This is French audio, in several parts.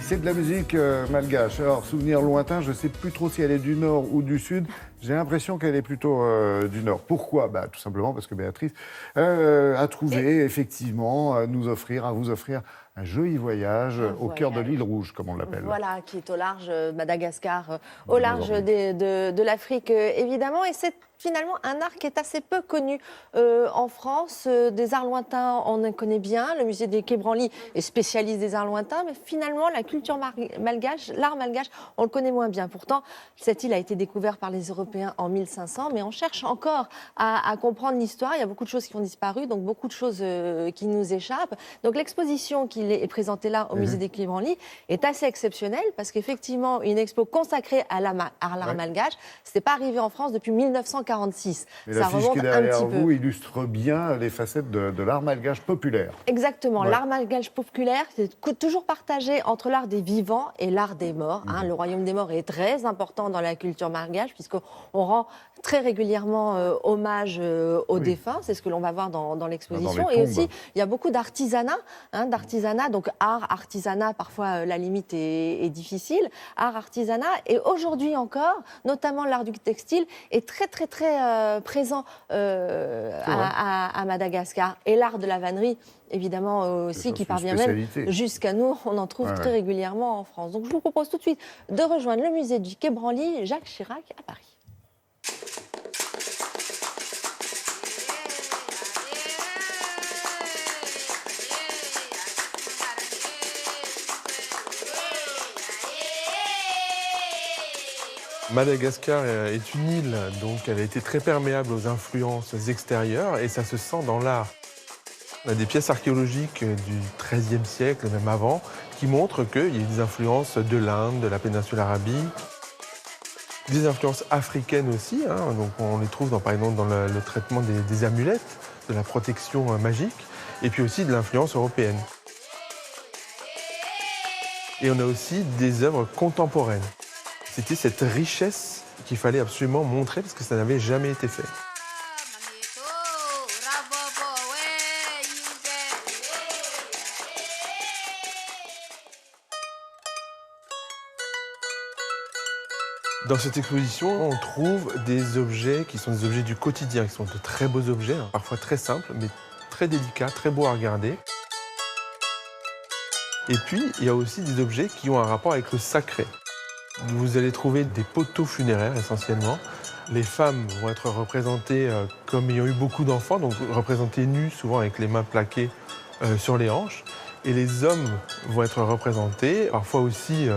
C'est de la musique malgache. Alors, souvenir lointain, je ne sais plus trop si elle est du nord ou du sud. J'ai l'impression qu'elle est plutôt du nord. Pourquoi? Tout simplement parce que Béatrice a trouvé effectivement à vous offrir un joli voyage au cœur de l'île Rouge, comme on l'appelle. Voilà, qui est au large Madagascar, au large de l'Afrique, évidemment. Et c'est finalement un art qui est assez peu connu en France. Des arts lointains, on en connaît bien. Le musée des Quai Branly est spécialiste des arts lointains. Mais finalement, la culture malgache, l'art malgache, on le connaît moins bien. Pourtant, cette île a été découverte par les Européens en 1500. Mais on cherche encore à comprendre l'histoire. Il y a beaucoup de choses qui ont disparu, donc beaucoup de choses qui nous échappent. Donc l'exposition qui est présentée là au musée des Quai Branly est assez exceptionnelle parce qu'effectivement, une expo consacrée à l'art malgache, ce n'est pas arrivé en France depuis 1946. Et la fiche qui est derrière vous illustre bien les facettes de l'art malgache populaire. Exactement. L'art malgache populaire, c'est toujours partagé entre l'art des vivants et l'art des morts. Le royaume des morts est très important dans la culture malgache puisqu'on rend très régulièrement hommage aux défunts. C'est ce que l'on va voir dans l'exposition. Et aussi, il y a beaucoup d'artisanat, donc art, artisanat, parfois la limite est difficile. Art, artisanat, et aujourd'hui encore, notamment l'art du textile, est très présent à Madagascar. Et l'art de la vannerie, évidemment aussi, qui parvient même jusqu'à nous. On en trouve très régulièrement en France. Donc je vous propose tout de suite de rejoindre le musée du Quai Branly, Jacques Chirac, à Paris. Madagascar est une île, donc elle a été très perméable aux influences extérieures et ça se sent dans l'art. On a des pièces archéologiques du XIIIe siècle, même avant, qui montrent qu'il y a des influences de l'Inde, de la péninsule arabique, des influences africaines aussi, donc on les trouve par exemple dans le traitement des amulettes, de la protection magique, et puis aussi de l'influence européenne. Et on a aussi des œuvres contemporaines. C'était cette richesse qu'il fallait absolument montrer parce que ça n'avait jamais été fait. Dans cette exposition, on trouve des objets qui sont des objets du quotidien, qui sont de très beaux objets, parfois très simples, mais très délicats, très beaux à regarder. Et puis, il y a aussi des objets qui ont un rapport avec le sacré. Vous allez trouver des poteaux funéraires essentiellement. Les femmes vont être représentées comme ayant eu beaucoup d'enfants, donc représentées nues, souvent avec les mains plaquées sur les hanches. Et les hommes vont être représentés, parfois aussi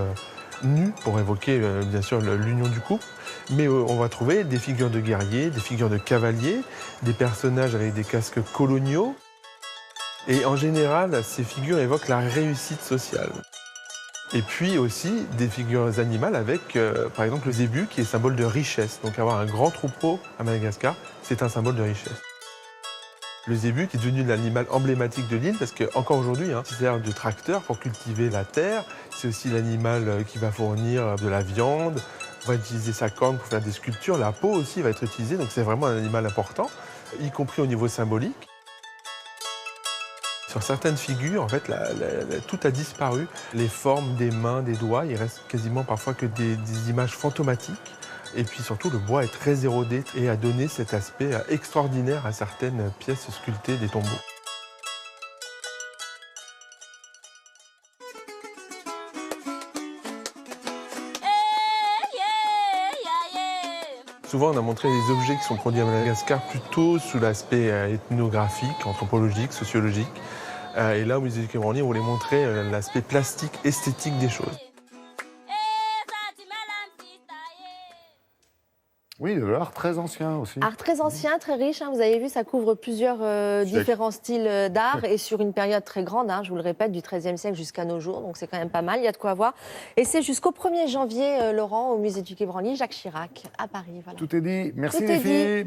nus, pour évoquer bien sûr l'union du couple. Mais on va trouver des figures de guerriers, des figures de cavaliers, des personnages avec des casques coloniaux. Et en général, ces figures évoquent la réussite sociale. Et puis aussi des figures animales avec, par exemple, le zébu qui est symbole de richesse. Donc avoir un grand troupeau à Madagascar, c'est un symbole de richesse. Le zébu qui est devenu l'animal emblématique de l'île parce qu'encore aujourd'hui, il sert de tracteur pour cultiver la terre. C'est aussi l'animal qui va fournir de la viande. On va utiliser sa corne pour faire des sculptures. La peau aussi va être utilisée, donc c'est vraiment un animal important, y compris au niveau symbolique. Sur certaines figures, en fait, tout a disparu. Les formes des mains, des doigts, il reste quasiment parfois que des images fantomatiques. Et puis surtout, le bois est très érodé et a donné cet aspect extraordinaire à certaines pièces sculptées des tombeaux. Souvent, on a montré les objets qui sont produits à Madagascar plutôt sous l'aspect ethnographique, anthropologique, sociologique. Et là, au musée du Quai Branly, on voulait montrer l'aspect plastique, esthétique des choses. Oui, de l'art très ancien aussi. Art très ancien, très riche. Vous avez vu, ça couvre plusieurs différents styles d'art et sur une période très grande, je vous le répète, du XIIIe siècle jusqu'à nos jours. Donc c'est quand même pas mal, il y a de quoi voir. Et c'est jusqu'au 1er janvier, Laurent, au musée du Quai Branly, Jacques Chirac, à Paris. Voilà. Tout est dit. Merci les filles.